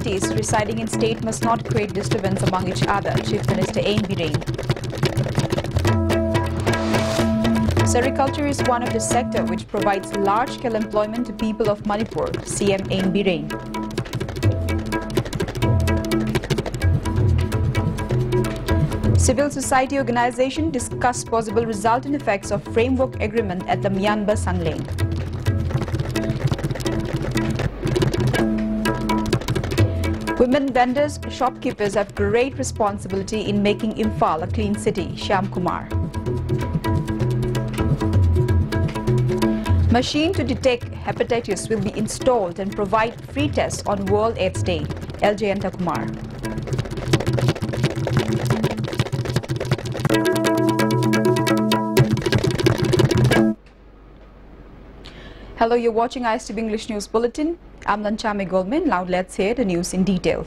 communities residing in state must not create disturbance among each other, Chief Minister Ain Bireen. Sericulture is one of the sector which provides large-scale employment to people of Manipur, CM Ain Bireen. Civil society organization discuss possible resultant effects of framework agreement at the Myanmar Sangleng. Women vendors, shopkeepers have great responsibility in making Imphal a clean city, Shyam Kumar. Machine to detect hepatitis will be installed and provide free tests on World AIDS Day, L. Jayanta Kumar. Hello, you're watching ISTV English News Bulletin. I'm Lanchame Goldman. Now let's hear the news in detail.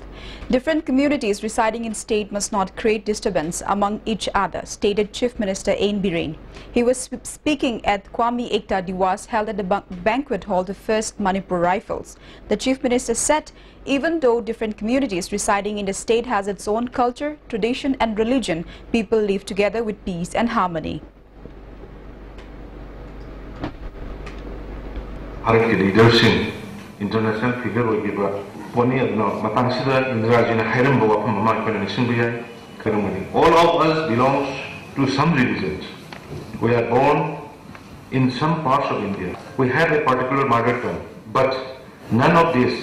Different communities residing in state must not create disturbance among each other, stated Chief Minister Ain Bireen. He was speaking at Kwame Ekta Diwas held at the banquet hall of the 1st Manipur Rifles. The Chief Minister said, even though different communities residing in the state has its own culture, tradition and religion, people live together with peace and harmony. Bharat ke leadership international figure oiba poni adna matang sida Indira ji na hairam bawa mama ko nation bi ai karamani. All of us belongs to some religions. We are born in some parts of India. We have a particular mother tongue, but none of this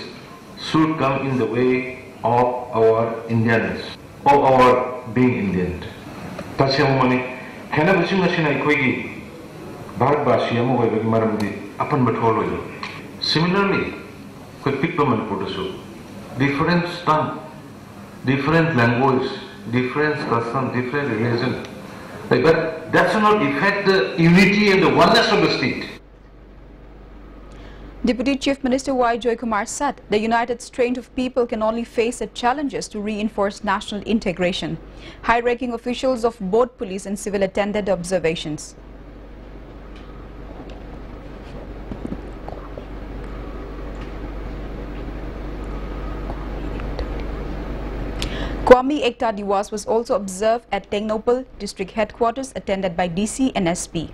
should come in the way of our Indianness, of our being Indian. Tashamani kana businga sina ikoigi Bharat Basi amu oiba maramdi upon Matology. Similarly, different tongue, different language, different custom, different religion. But that should not affect the unity and the oneness of the state. Deputy Chief Minister Y. Joy Kumar said the united strength of people can only face the challenges to reinforce national integration. High-ranking officials of both police and civil attended the observations. Kwame Ekta Diwas was also observed at Tengnopal district headquarters, attended by DC and SP.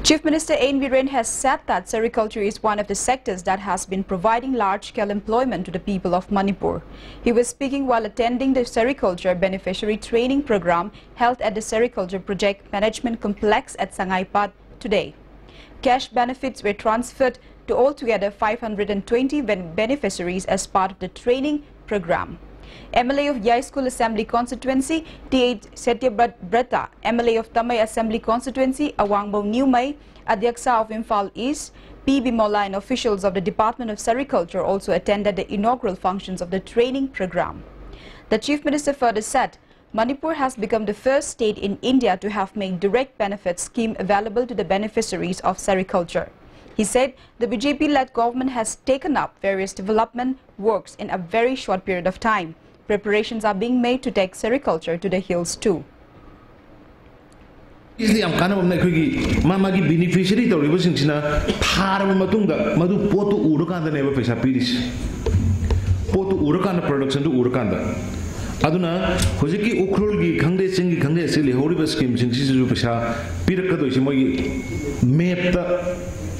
Chief Minister Ain Bireen has said that sericulture is one of the sectors that has been providing large-scale employment to the people of Manipur. He was speaking while attending the sericulture beneficiary training program held at the Sericulture Project Management Complex at Sangaipat today. Cash benefits were transferred to altogether 520 beneficiaries as part of the training program. MLA of Yai School Assembly Constituency, T.H. Setyabrata, MLA of Tamay Assembly Constituency, Awangbo Newmay, Adhyaksa of Imphal East, P. Bimola and officials of the Department of Sericulture also attended the inaugural functions of the training program. The Chief Minister further said, Manipur has become the first state in India to have made direct benefit scheme available to the beneficiaries of sericulture. He said the BJP-led government has taken up various development works in a very short period of time. Preparations are being made to take sericulture to the hills too. Is the Mama beneficiary to Rivasina, Paramatunga, Madu Poto Urukanda never face a piece. Poto Urukanda production to Urukanda. Aduna, Hosiki Ukrulgi, Kande Singi Kande Silly, Horiba schemes in Sisu Pesha, Pirakado Shimogi, map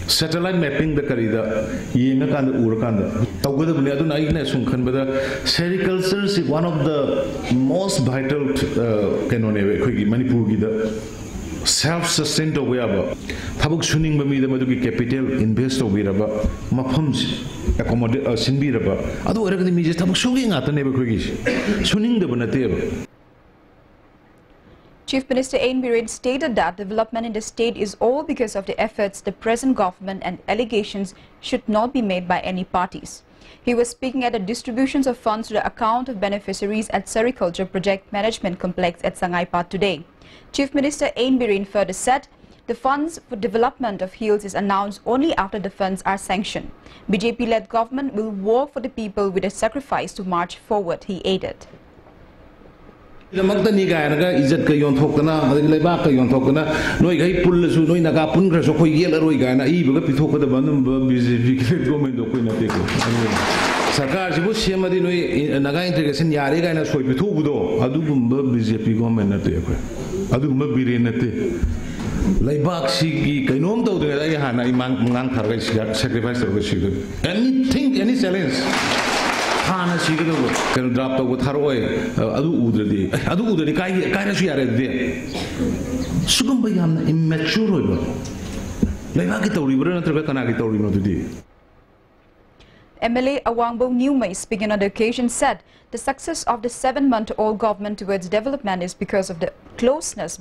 satellite mapping the Karida, Yenakanda Urakanda. Tawada Bunaduna Sunkan, but sericulture is one of the most vital Kanone, Manipur, self-sustained way about Tabuk Suning Bami, the Maduki capital, invest of Viraba, Mapums, accommodate a Sinbiraba. Other than me just showing at the neighborhood, Suning the Bonateva. Chief Minister Ain Bireen stated that development in the state is all because of the efforts the present government and allegations should not be made by any parties. He was speaking at the distributions of funds to the account of beneficiaries at Sericulture Project Management Complex at Sangaipat today. Chief Minister Ain Bireen further said the funds for development of hills is announced only after the funds are sanctioned. BJP-led government will work for the people with a sacrifice to march forward, he added. ꯗꯃꯛꯇꯅꯤ ꯀꯥꯏꯅꯒ ꯏꯖꯠꯀ ꯌꯣꯟꯊꯣꯛꯇꯅ ꯑꯗꯒꯤ ꯂꯩꯕꯥꯛꯀ ꯌꯣꯟꯊꯣꯛꯇꯅ ꯅꯣꯏꯒꯩ ꯄꯨꯜꯂꯁꯨ ꯅꯣꯏ ꯅꯥꯒꯥ ꯄꯨꯟꯈ꯭ꯔꯁꯨ ꯑꯩꯈꯣꯏ ꯌꯦꯠꯂꯔꯣꯏ ꯀꯥꯏꯅ ꯑꯏꯕꯒ ꯄꯤꯊꯣꯛꯀꯗꯕ ꯑꯗꯨꯝꯕ BJP ꯒꯣꯔꯃꯦꯟꯗꯣ ꯑꯩꯈꯣꯏ ꯅꯠꯇꯦꯀꯣ ꯁꯔꯀꯥꯔꯁꯤꯕꯨ ꯁꯦꯝꯃꯗꯤ ꯅꯣꯏ Naga integration ꯌꯥꯔꯦ ꯀꯥꯏꯅ ꯁꯣꯏ ꯄꯤꯊꯣꯛꯎꯕꯗꯣ ꯑꯗꯨꯒꯨꯝꯕ BJP ꯒꯣꯔꯃꯦꯟ ꯅꯠꯇꯦ ꯑꯩꯈꯣꯏ ꯑꯗꯨꯒꯨꯝꯕ ꯕꯤꯔꯦꯟ ꯅꯠꯇꯦ ꯂꯩꯕꯥꯛꯁꯤꯒꯤ ꯀꯩꯅꯣꯝ ꯇꯧꯗ꯭ꯔꯤꯉꯩꯗ ꯑꯩ ꯍꯥꯟꯅ ꯑꯩ ꯃꯥꯡ ꯊꯥꯔꯒ ꯁꯦꯀ꯭ꯔꯤꯐꯥꯏꯁ ꯇꯧꯔꯒ ꯁꯤꯒꯗꯕ ꯑꯦꯅꯤ ꯆꯦꯂꯦꯟꯖ ꯍꯥꯟꯅ ꯁꯤꯒꯗꯕ ꯀꯩꯅꯣ ꯗ꯭ꯔꯥꯞ ꯇꯧꯕ ꯊꯥꯔꯛꯑꯣꯏ ꯑꯗꯨ ꯎꯗ꯭ꯔꯗꯤ ꯀꯥꯏꯔꯁꯨ ꯌꯥꯔꯦ ꯑꯗꯨꯗꯤ ꯁꯤꯒꯨꯝꯕ ꯌꯥꯝꯅ ꯏꯝꯃꯦꯆꯨꯔ ꯑꯣꯏꯕ ꯂꯩꯕꯥꯛꯀꯤ ꯇꯧꯔꯤꯕ꯭ꯔꯥ ꯅꯠꯇ꯭ꯔꯒ ꯀꯅꯥꯒꯤ ꯇꯧꯔꯤꯕꯅꯣ ꯑꯗꯨꯗꯤ MLA Awangbo Nyumai, speaking on the occasion, said the success of the 7-month-old government towards development is because of the closeness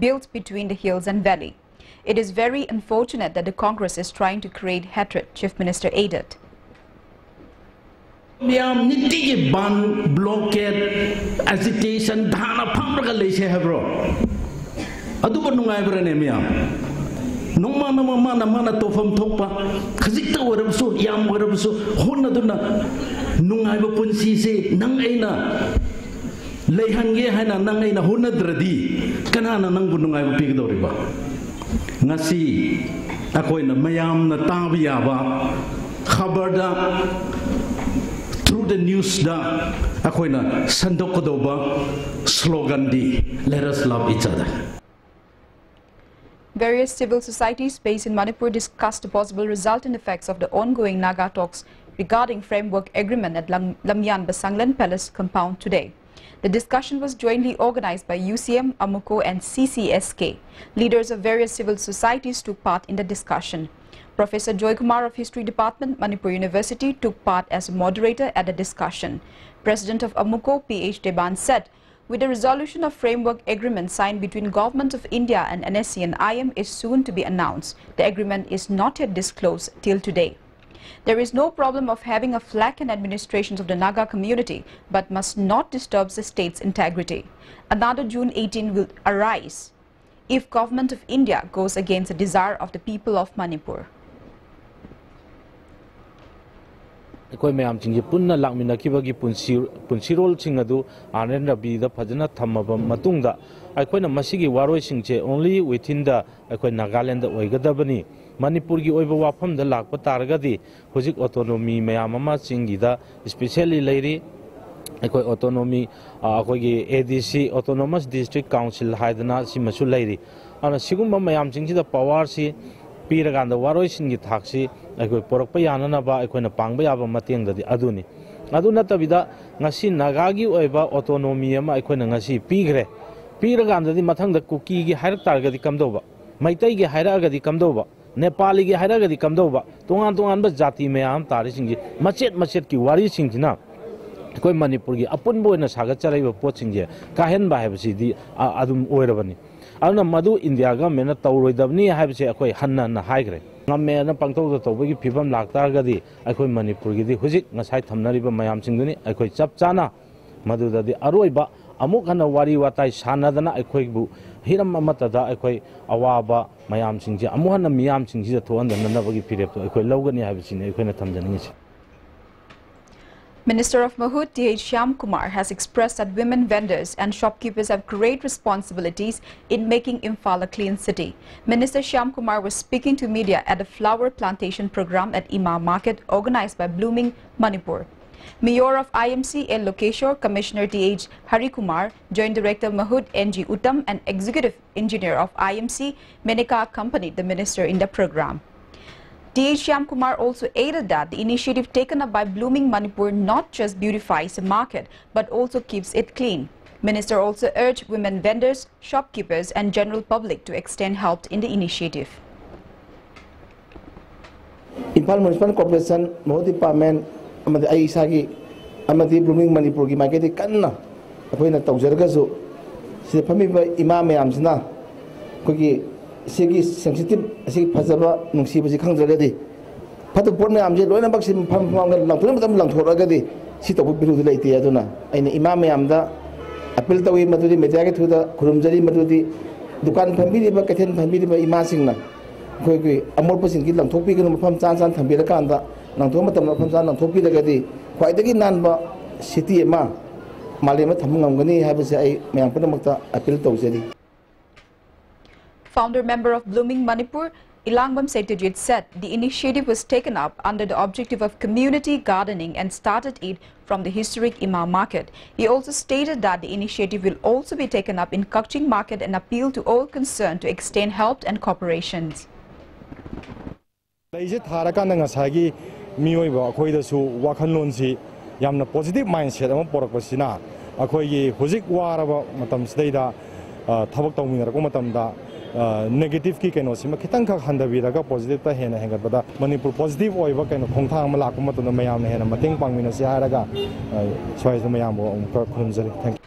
built between the hills and valley. It is very unfortunate that the Congress is trying to create hatred, Chief Minister added. ban blockade agitation dhana phamraga leise habro adu ba nungai brane miyam nongma nama tofam thokpa khajikta warabsu yam warabsu honna duna nungai ba punsi se nang aina leihange haina nang aina honna dradi kanana nang bu nungai ba pigdori ba ngasi akoina mayam na tabiya ba khabarda through the news da akoina sandokodoba slogan di let us love each other. Various civil societies based in Manipur discussed the possible resultant effects of the ongoing Naga talks regarding framework agreement at Lamyan Basanglan Palace compound today. The discussion was jointly organized by UCM, Amuko and CCSK. Leaders of various civil societies took part in the discussion. Professor Joy Kumar of History Department, Manipur University, took part as a moderator at the discussion. President of Amuko, P.H. Deban, said, with the resolution of framework agreement signed between Government of India and NSC and IM is soon to be announced. The agreement is not yet disclosed till today. There is no problem of having a flag in administrations of the Naga community, but must not disturb the state's integrity. Another June 18 will arise if Government of India goes against the desire of the people of Manipur. ꯑꯩꯈꯣꯏ ꯃꯌꯥꯝꯁꯤꯡꯁꯦ ꯄꯨꯟꯅ ꯂꯥꯛꯃꯤꯟꯅꯈꯤꯕꯒꯤ ꯄꯨꯟꯁꯤꯔꯣꯜꯁꯤꯡ ꯑꯗꯨ RN Rabiꯗ ꯐꯖꯅ ꯊꯝꯃꯕ ꯃꯇꯨꯡꯗ ꯑꯩꯈꯣꯏꯅ ꯃꯁꯤꯒꯤ ꯋꯥꯔꯣꯏꯁꯤꯡꯁꯦ only within the ꯑꯩꯈꯣꯏ ꯅꯥꯒꯥꯂꯦꯟꯗ ꯑꯣꯏꯒꯗꯕꯅꯤ ꯃꯅꯤꯄꯨꯔꯒꯤ ꯑꯣꯏꯕ ꯋꯥꯐꯝꯗ ꯂꯥꯛꯄ ꯇꯥꯔꯒꯗꯤ ꯍꯧꯖꯤꯛ ꯑꯣꯇꯣꯅꯣꯃꯤ ꯃꯌꯥꯝ ꯑꯃ ꯆꯤꯡꯒꯤꯗ ꯁ꯭ꯄꯦꯁꯤꯌꯦꯜꯂꯤ ꯂꯩꯔꯤ ꯑꯩꯈꯣꯏ ꯑꯣꯇꯣꯅꯣꯃꯤ ꯑꯩꯈꯣꯏꯒꯤ ADC Autonomous District Council ꯍꯥꯏꯗꯅ ꯁꯤꯃꯁꯨ ꯂꯩꯔꯤ ꯑꯗꯨꯅ ꯁꯤꯒꯨꯝꯕ ꯃꯌꯥꯝꯁꯤꯡꯁꯤꯗ ꯄꯥꯋꯔꯁꯤ ꯄꯤꯔꯀꯥꯟꯗ ꯋꯥꯔꯣꯏꯁꯤꯡꯒꯤ ꯊꯥꯛꯁꯤ ꯑꯩꯈꯣꯏ ꯄꯣꯔꯛꯄ ꯌꯥꯅꯅꯕ ꯑꯩꯈꯣꯏꯅ ꯄꯥꯡꯕ ꯌꯥꯕ ꯃꯇꯦꯡꯗꯗꯤ ꯑꯗꯨꯅꯤ ꯑꯗꯨ ꯅꯠꯇꯕꯤꯗ ꯉꯁꯤ ꯅꯥꯒꯥꯒꯤ ꯑꯣꯏꯕ ꯑꯣꯇꯣꯅꯣꯃꯤ ꯑꯃ ꯑꯩꯈꯣꯏꯅ ꯉꯁꯤ ꯄꯤꯈ꯭ꯔꯦ ꯄꯤꯔꯀꯥꯟꯗꯗꯤ ꯃꯊꯪꯗ ꯀꯨꯀꯤꯒꯤ ꯍꯥꯏꯔꯛ ꯇꯥꯔꯒꯗꯤ ꯀꯝꯗꯧꯕ ꯃꯩꯇꯩꯒꯤ ꯍꯥꯏꯔꯛꯑꯒꯗꯤ ꯀꯝꯗꯧꯕ ꯅꯦꯄꯥꯂꯤꯒꯤ ꯍꯥꯏꯔꯛꯑꯒꯗꯤ ꯀꯝꯗꯧꯕ ꯇꯣꯉꯥꯟꯕ ꯖꯥꯇꯤ ꯃꯌꯥꯝ ꯇꯥꯔꯤꯁꯤꯡꯁꯤ ꯃꯆꯦꯠꯀꯤ ꯋꯥꯔꯤꯁꯤꯡꯁꯤꯅ ꯑꯩꯈꯣꯏ ꯃꯅꯤꯄꯨꯔꯒꯤ ꯑꯄꯨꯟꯕ ꯑꯣꯏꯅ ꯁꯥꯒꯠꯆꯔꯤꯕ ꯄꯣꯠꯁꯤꯡꯁꯦ ꯀꯥꯍꯟꯕ ꯍꯥꯏꯕꯁꯤꯗꯤ ꯑꯗꯨꯝ ꯑꯣꯏꯔꯕꯅꯤ ꯑꯗꯨꯅ ꯃꯗꯨ ꯏꯟꯗꯤꯌꯥ ꯒꯚꯔꯟꯃꯦꯟꯠꯅ ꯇꯧꯔꯣꯏꯗꯕꯅꯤ ꯍꯥꯏꯕꯁꯦ ꯑꯩꯈꯣꯏ ꯍꯟꯅ ꯍꯥꯏꯈ꯭ꯔꯦ ꯉꯝꯃꯦꯅ ꯄꯪꯇꯧꯗ ꯇꯧꯕꯒꯤ ꯐꯤꯕꯝ ꯂꯥꯛꯇꯥꯔꯒꯗꯤ ꯑꯩꯈꯣꯏ ꯃꯅꯤꯄꯨꯔꯒꯤꯗꯤ ꯍꯧꯖꯤꯛ ꯉꯁꯥꯏ ꯊꯝꯅꯔꯤꯕ ꯃꯌꯥꯝꯁꯤꯡꯗꯨꯅꯤ ꯑꯩꯈꯣꯏ ꯆꯞ ꯆꯥꯅ ꯃꯗꯨꯗꯗꯤ ꯑꯔꯣꯏꯕ ꯑꯃꯨꯛ ꯍꯟꯅ ꯋꯥꯔꯤ ꯋꯥꯇꯥꯏ ꯁꯥꯟꯅꯗꯅ ꯑꯩꯈꯣꯏꯕꯨ ꯍꯤꯔꯝ ꯑꯃꯠꯇꯗ ꯑꯩꯈꯣꯏ ꯑꯋꯥꯕ ꯃꯌꯥꯝꯁꯤꯡꯁꯦ ꯑꯃꯨꯛ ꯍꯟꯅ ꯃꯤꯌꯥꯝꯁꯤꯡꯁꯤꯗ ꯊꯣꯛꯍꯟꯗꯅꯕꯒꯤ ꯐꯤꯔꯦꯞꯇꯣ ꯑꯩꯈꯣꯏ ꯂꯧꯒꯅꯤ ꯍꯥꯏꯕꯁꯤꯅꯤ ꯑꯩꯈꯣꯏꯅ ꯊꯝꯖꯅꯤꯡꯉꯤꯁꯤ Minister of Mahut T.H. Shyam Kumar has expressed that women vendors and shopkeepers have great responsibilities in making Imphal a clean city. Minister Shyam Kumar was speaking to media at a flower plantation program at Ima Market organized by Blooming Manipur. Mayor of IMC L. Lokeshwar, Commissioner T.H. Hari Kumar, Joint Director Mahut N.G. Uttam and Executive Engineer of IMC Meneka accompanied the minister in the program. T.H. Shyam Kumar also added that the initiative taken up by Blooming Manipur not just beautifies the market but also keeps it clean. Minister also urged women vendors, shopkeepers and general public to extend help in the initiative. Imphal Municipal Corporation, Mahut Department, amadi ai isagi amadi Blooming Manipur gi market kanna akoina tawjargasu se phamiba ima mayamsina kogi sigi sensitive asi phajaba nungsiba si khangjagadi phatu porna amje loina bak sim pham langthuna matam langthoragadi si tobu biru leite aduna aina ima mayamda appeal tawi madudi media ke thuda khurumjari madudi dukan phambiri ba kathen phambiri ba ima singna koi amor pasing ki langthokpi gnu pham chan thambira kanda langthok matam pham chan langthokpi dagadi khwaidagi nanba city ma malema thamngam habase ai mayam punamakta appeal tawjari. Founder member of Blooming Manipur, Ilangbam Satyajit said the initiative was taken up under the objective of community gardening and started it from the historic Imam Market. He also stated that the initiative will also be taken up in Kaching Market and appeal to all concerned to extend help and cooperations. Positive mindset among Porapasina, Akoy, Hosik Waraba, Matam Steda, Tabak Tomina, Matamda, negative kick and Osima Kitanka Handavida, positive Tahena Hangabada, Manipur positive or kind of Hongkong Malakumat and Mayam and Mating Pangminas Yaraga, so as the Mayambo, thank you.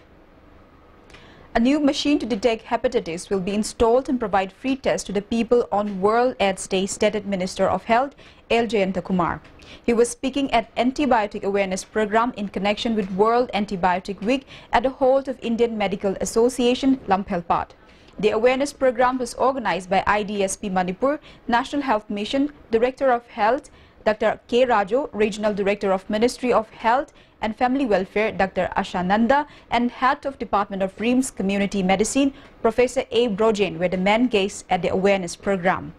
A new machine to detect hepatitis will be installed and provide free tests to the people on World AIDS Day, stated Minister of Health, L. Jayanta Kumar. He was speaking at Antibiotic Awareness Program in connection with World Antibiotic Week at the Hall of Indian Medical Association, Lamphelpat. The awareness program was organized by IDSP Manipur, National Health Mission, Director of Health, Dr. K. Rajo, Regional Director of Ministry of Health and Family Welfare, Dr. Ashananda, and Head of Department of RIMS Community Medicine, Professor A. Brojain, were the main guests at the awareness program.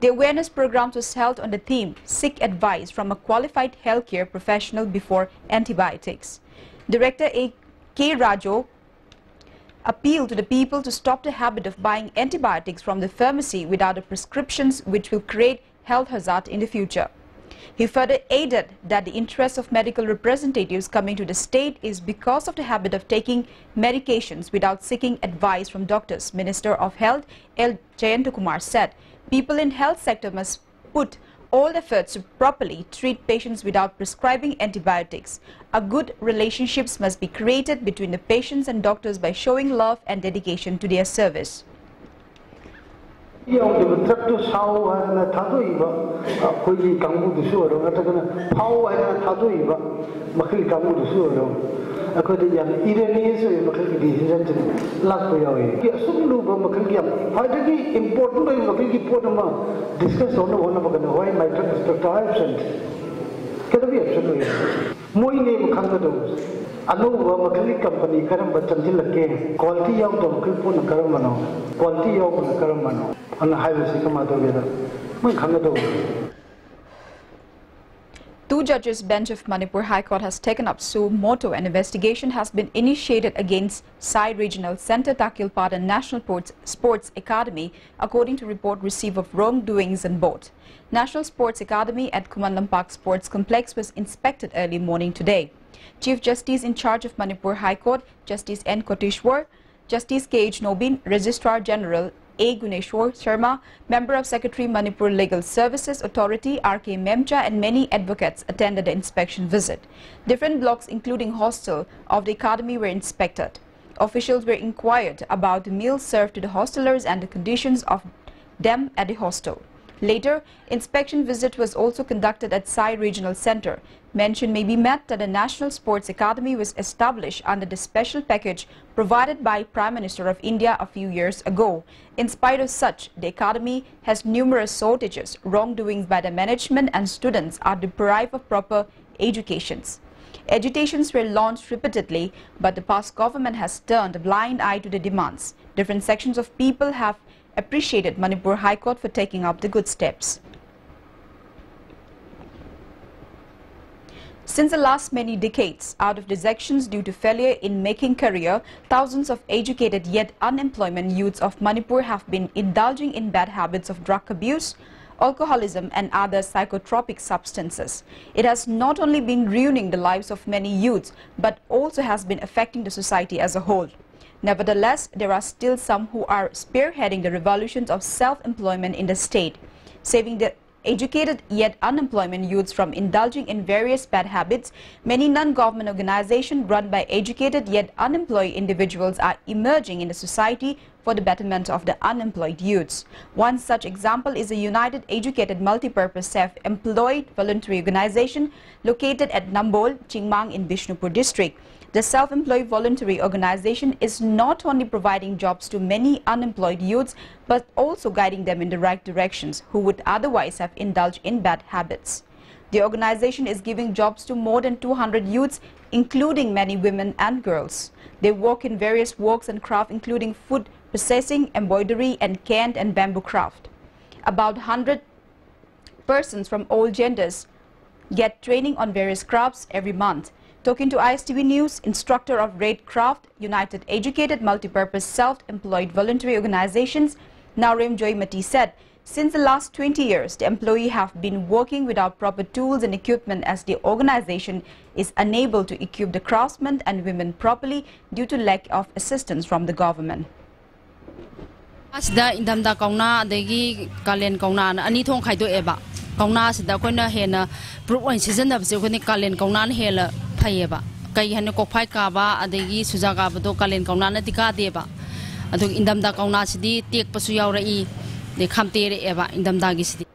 The awareness program was held on the theme, Seek Advice from a Qualified Healthcare Professional Before Antibiotics. Director A. K. Rajo appealed to the people to stop the habit of buying antibiotics from the pharmacy without the prescriptions, which will create health hazard in the future. He further added that the interest of medical representatives coming to the state is because of the habit of taking medications without seeking advice from doctors. Minister of Health L. Jayanta Kumar said people in health sector must put all efforts to properly treat patients without prescribing antibiotics. A good relationships must be created between the patients and doctors by showing love and dedication to their service. Anuba Makali company Karam Batanjilake, quality of the Kilpun Karamano, quality of the Karamano, on the highway Sikamado. Two judges bench of Manipur High Court has taken up suo motu. An investigation has been initiated against Sai Regional Center, Takilpad and National Sports Academy, according to report received of wrongdoings on both. National Sports Academy at Kumanlam Park Sports Complex was inspected early morning today. Chief Justice in charge of Manipur High Court, Justice N. Koteshwar, Justice K. H. Nobin, Registrar General A. Guneshwar Sharma, Member of Secretary Manipur Legal Services Authority R.K. Memcha and many advocates attended the inspection visit. Different blocks including hostel of the academy were inspected. Officials were inquired about the meals served to the hostelers and the conditions of them at the hostel. Later, inspection visit was also conducted at Sai Regional Center. Mention may be made that the National Sports Academy was established under the special package provided by Prime Minister of India a few years ago. In spite of such, the academy has numerous shortages, wrongdoings by the management, and students are deprived of proper educations. Agitations were launched repeatedly, but the past government has turned a blind eye to the demands. Different sections of people have appreciated Manipur High Court for taking up the good steps. Since the last many decades, out of dissections due to failure in making career, thousands of educated yet unemployed youths of Manipur have been indulging in bad habits of drug abuse, alcoholism and other psychotropic substances. It has not only been ruining the lives of many youths, but also has been affecting the society as a whole. Nevertheless, there are still some who are spearheading the revolutions of self-employment in the state, saving the educated yet unemployed youths from indulging in various bad habits. Many non-government organizations run by educated yet unemployed individuals are emerging in the society for the betterment of the unemployed youths. One such example is a United Educated Multipurpose Self-Employed Voluntary Organization located at Nambol, Chingmang in Bishnupur district. The self-employed voluntary organization is not only providing jobs to many unemployed youths, but also guiding them in the right directions who would otherwise have indulged in bad habits. The organization is giving jobs to more than 200 youths, including many women and girls. They work in various works and craft, including food processing, embroidery, and canned and bamboo craft. About 100 persons from all genders get training on various crafts every month. Talking to ISTV News, instructor of Red Craft, United Educated Multipurpose Self-Employed Voluntary Organizations, Narem Joymati said, since the last 20 years, the employee have been working without proper tools and equipment as the organization is unable to equip the craftsmen and women properly due to lack of assistance from the government. Asda indamda kauna adegi kalen kauna ani thong khai do eba kauna sida koina hena proof on season of se koni kalen kauna hela phaieba kai hana ko phai ka ba adegi suja ga do kalen kauna na tika deba adu indamda kauna sidi tek pasu yaw rai de khamte re eba indamda gi sidi.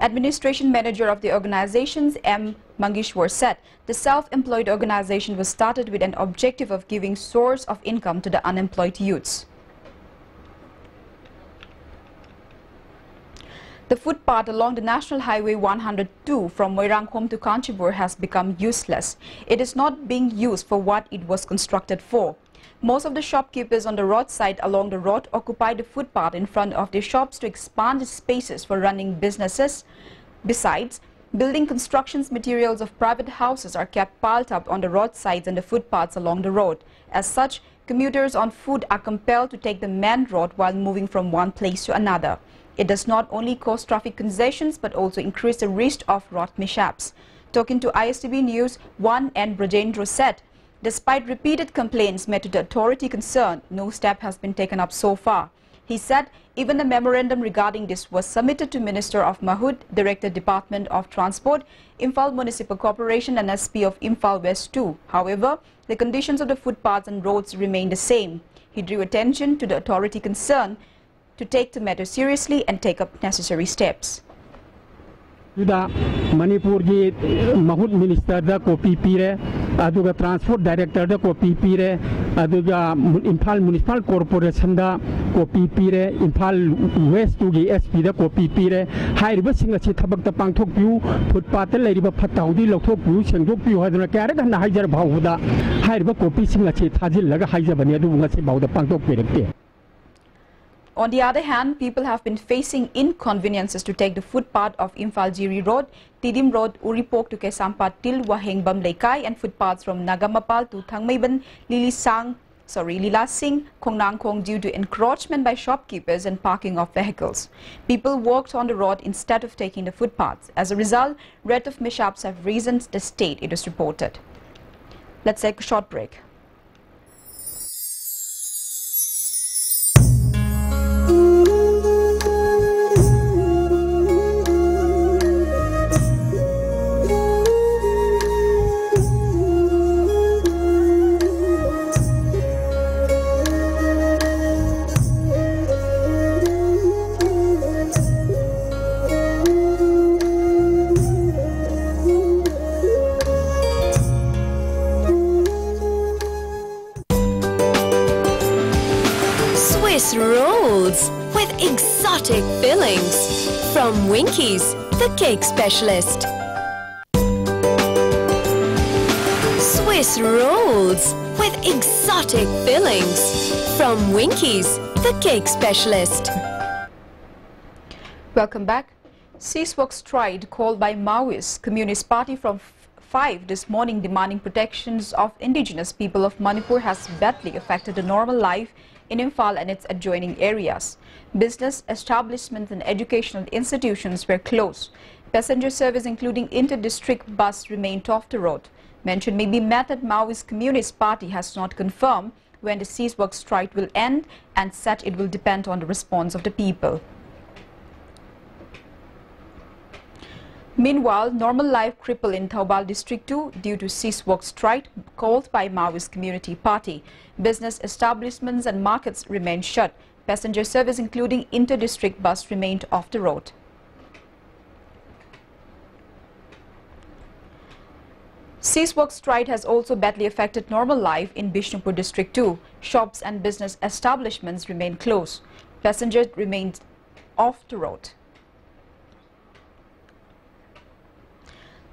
Administration manager of the organizations, M. Mangishwar, said the self-employed organization was started with an objective of giving source of income to the unemployed youths. The footpath along the National Highway 102 from Moirangkom to Kanchibur has become useless. It is not being used for what it was constructed for. Most of the shopkeepers on the roadside along the road occupy the footpath in front of their shops to expand the spaces for running businesses. Besides, building construction materials of private houses are kept piled up on the roadsides and the footpaths along the road. As such, commuters on foot are compelled to take the main road while moving from one place to another. It does not only cause traffic congestions but also increase the risk of road mishaps. Talking to ISTV News, One N. Brajendra said, despite repeated complaints made to the authority concerned, no step has been taken up so far. He said even a memorandum regarding this was submitted to Minister of Mahud, Director Department of Transport, Imphal Municipal Corporation and SP of Imphal West too. However, the conditions of the footpaths and roads remain the same. He drew attention to the authority concerned to take the matter seriously and take up necessary steps. Manipur ki Mahud Minister da copy pire, aduga Transport Director da copy pire, aduga Imphal Municipal Corporation da copy pire, Imphal West to the SP da copy pire. High river singa chi thabak da pangthok piu, footpath la river pataudi lokthok piu, sengdok piu haduna kare da na hajar bhauda. High river copy singa chi thajil laga hajar bania du nga chi bhauda pangthok pirekte. On the other hand, people have been facing inconveniences to take the footpath of Imphal Jiri Road, Tidim Road, Uripok to Kesampat till Wahengbam Leikai and footpaths from Nagamapal to Thangmaiban, Lila Singh, Kongnang Kong due to encroachment by shopkeepers and parking of vehicles. People walked on the road instead of taking the footpaths. As a result, rate of mishaps have risen the state, it is reported. Let's take a short break. Swiss rolls with exotic fillings from Winkies, the cake specialist. Swiss rolls with exotic fillings from Winkies, the cake specialist. Welcome back. Ceasewalk strike called by Maoist Communist Party from 5 this morning demanding protections of indigenous people of Manipur has badly affected the normal life in Imphal and its adjoining areas. Business establishments and educational institutions were closed. Passenger service including inter-district bus remained off the road. Mention may be met that Maoist Communist Party has not confirmed when the ceasewalk strike will end and said it will depend on the response of the people. Meanwhile, normal life crippled in Taubal District 2 due to ceasewalk strike called by Maoist Community Party. Business establishments and markets remained shut. Passenger service including inter-district bus remained off the road. Ceasewalk strike has also badly affected normal life in Bishnupur District 2. Shops and business establishments remain closed. Passengers remained off the road.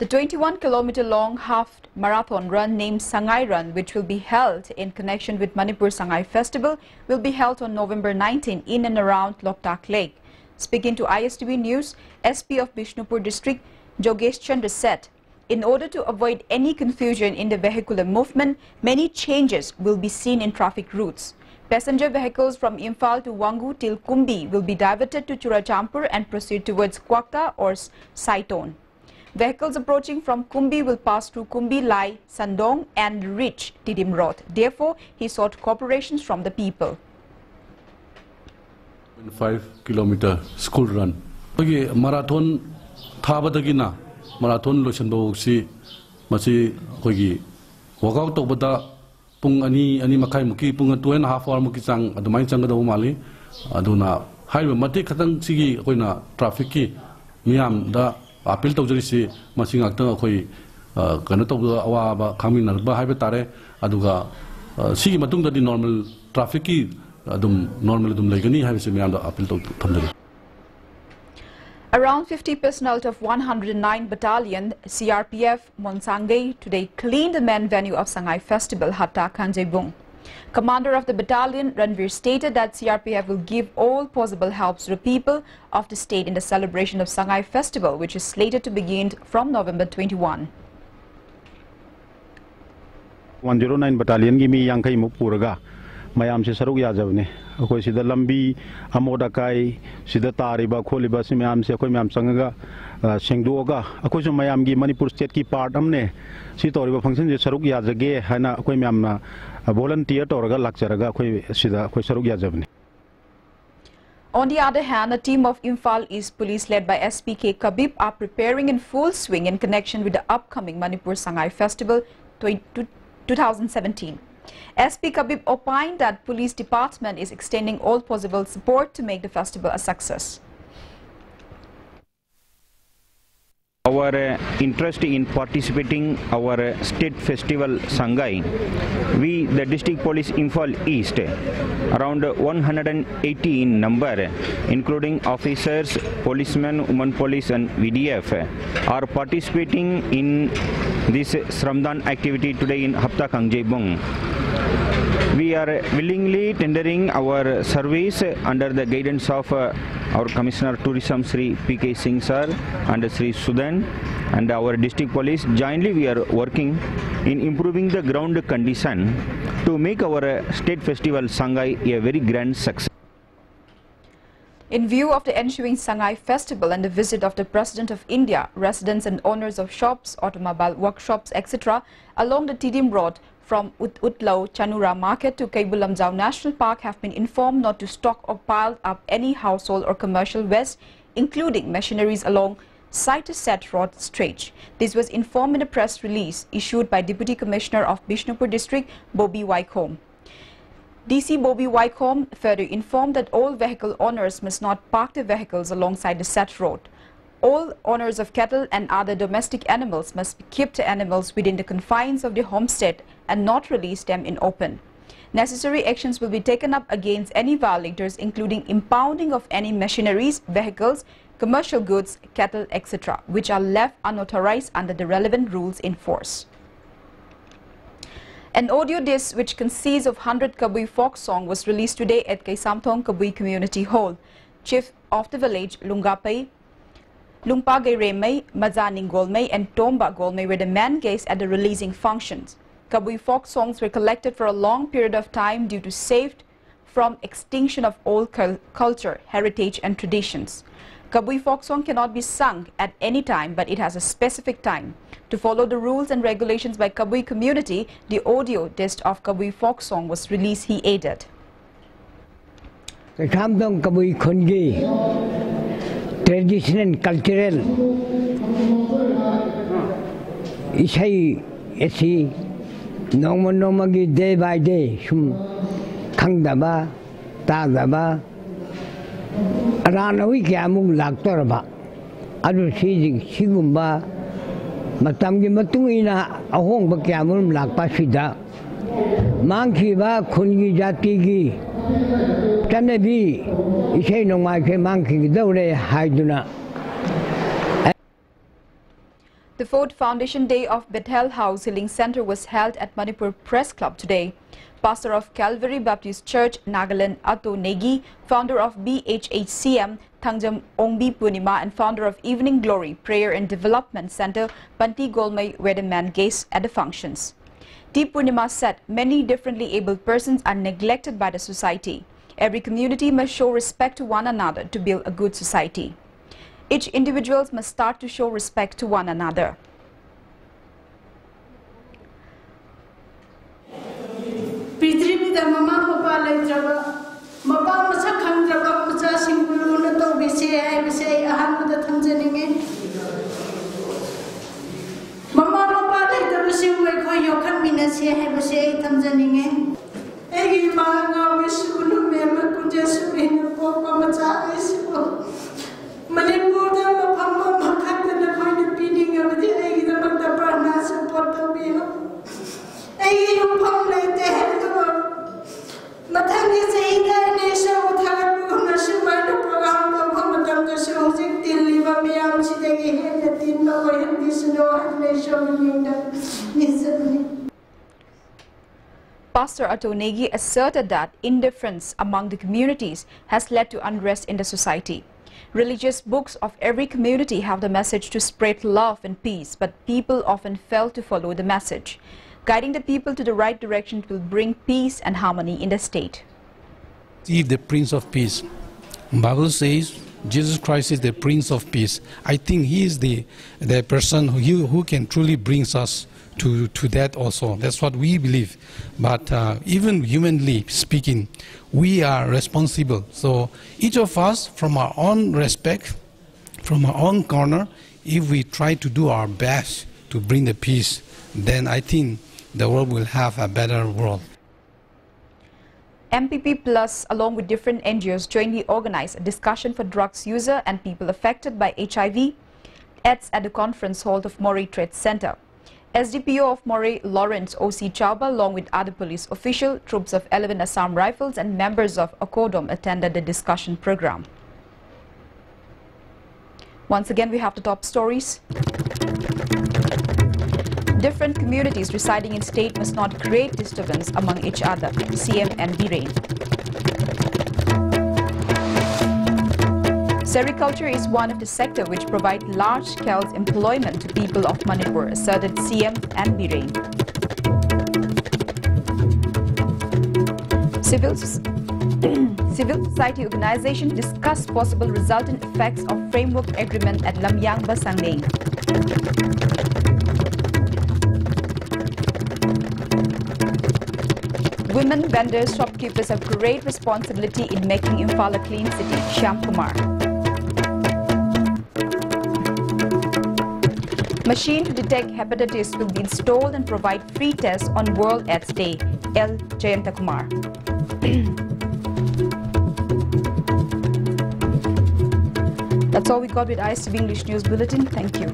The 21-kilometer-long half marathon run named Sangai Run, which will be held in connection with Manipur Sangai Festival, will be held on November 19 in and around Loktak Lake. Speaking to ISTV News, SP of Bishnupur District, Jogesh Chandra said, in order to avoid any confusion in the vehicular movement, many changes will be seen in traffic routes. Passenger vehicles from Imphal to Wangu till Kumbi will be diverted to Churachampur and proceed towards Kwakta or Saiton. Vehicles approaching from Kumbi will pass through Kumbi, Lai, Sandong and reach Tidim Road. Therefore, he sought cooperation from the people. 5-kilometer school run. Okay, marathon thabadagina marathon lotion boxi masi okay workout to bata pung ani makai muki pung 2.5 hour muki chang adumai chang da mali aduna haiba mati khatang sigi koina traffic ki miam da appeal to jari si masing akta khoi kana to awa ba khamin na ba haiba tare aduga sigi matung da di normal traffic ki adum normal adum legani haiba se miam da appeal to thamdari. Around 50 personnel of 109 Battalion CRPF Monsangay today cleaned the main venue of Sangai Festival, Hatta Kanjebung. Commander of the battalion, Ranveer, stated that CRPF will give all possible helps to the people of the state in the celebration of Sangai Festival, which is slated to begin from November 21. 109 Battalion gi mi yang kai mu puraga mayam se saruk ya jawne akoi sida lambi amoda kai sida tariba kholiba se mayam se akoi mayam sangaga sengduoga akoi so mayam gi Manipur state ki part amne si toriba function je saruk ya jage hana akoi mayam na volunteer toraga lakcharaga akoi sida akoi saruk ya jawne. On the other hand, a team of Imphal East Police led by SPK Kabib are preparing in full swing in connection with the upcoming Manipur Sangai Festival 2017. SP Kabib opined that police department is extending all possible support to make the festival a success. Our interest in participating our state festival Sangai, we the district police Imphal East, around 180 in number, including officers, policemen, women police and VDF, are participating in this Shramdan activity today in Hapta Kangjebung. We are willingly tendering our service under the guidance of our Commissioner Tourism Sri PK Singh sir and Sri Sudan and our district police. Jointly we are working in improving the ground condition to make our state festival Sangai a very grand success. In view of the ensuing Sangai Festival and the visit of the President of India, residents and owners of shops, automobile workshops, etc. along the Tidim Road from Utlau Chanura Market to Kaibulamjau National Park have been informed not to stock or pile up any household or commercial waste, including machineries along site to set road stretch. This was informed in a press release issued by Deputy Commissioner of Bishnupur District, Bobby Wycombe. DC Bobby Wycombe further informed that all vehicle owners must not park their vehicles alongside the set road. All owners of cattle and other domestic animals must keep the animals within the confines of the homestead and not release them in open. Necessary actions will be taken up against any violators, including impounding of any machineries, vehicles, commercial goods, cattle, etc., which are left unauthorized under the relevant rules in force. An audio disc which consists of 100 Kabui folk song was released today at Kaisamthong Kabui Community Hall. Chief of the village, Lungpa Gairemei, Mazaning Golmei and Tomba Golmei were the main guests at the releasing functions. Kabui folk songs were collected for a long period of time due to saved from extinction of old culture, heritage and traditions. Kabui folk song cannot be sung at any time, but it has a specific time. To follow the rules and regulations by Kabui community, the audio disc of Kabui folk song was released, he added. Kaisamthong Kabui Khongi, traditional, cultural, isai esi, nomagi day by day, sum kangdaba, tadaba, Aranawi Kiamung Laktoraba, Adu Sigumba, Matamgi Matuina, a home Bakiamum Lakpasida, Mankiba, Kungi Jatigi, Tanabi, Ishay no Mike Manki, Dore Haiduna. The 4th Foundation Day of Bethel House Healing Center was held at Manipur Press Club today. Pastor of Calvary Baptist Church, Nagaland Ato Negi, founder of BHHCM, Thangjam Ongbi Punima, and founder of Evening Glory Prayer and Development Center, Panti Golmai, were the main guests at the functions. T. Punima said many differently abled persons are neglected by the society. Every community must show respect to one another to build a good society. Each individual must start to show respect to one another. Pastor Ato Negi asserted that indifference among the communities has led to unrest in the society. Religious books of every community have the message to spread love and peace, but people often fail to follow the message. Guiding the people to the right direction will bring peace and harmony in the state. See the Prince of Peace. The Bible says Jesus Christ is the Prince of Peace. I think he is the person who can truly bring us to that also. That's what we believe. But even humanly speaking, we are responsible. So each of us, from our own respect, from our own corner, if we try to do our best to bring the peace, then I think the world will have a better world. MPP Plus, along with different NGOs, jointly organized a discussion for drugs user and people affected by HIV AIDS at the conference hall of Moree Trade Center. SDPO of Moree, Lawrence O.C. Chauba, along with other police officials, troops of 11 Assam Rifles and members of ACODOM attended the discussion program. Once again, we have the top stories. Different communities residing in state must not create disturbance among each other. CM and Biren. Sericulture is one of the sectors which provide large-scale employment to people of Manipur, asserted CM and Biren. Civil society organization discussed possible resultant effects of framework agreement at Lamyang Basangeng. Women vendors, shopkeepers have great responsibility in making Imphal a clean city. Shyam Kumar. Machine to detect hepatitis will be installed and provide free tests on World AIDS Day. L. Jayanta Kumar. That's all we got with ISTV English News Bulletin. Thank you.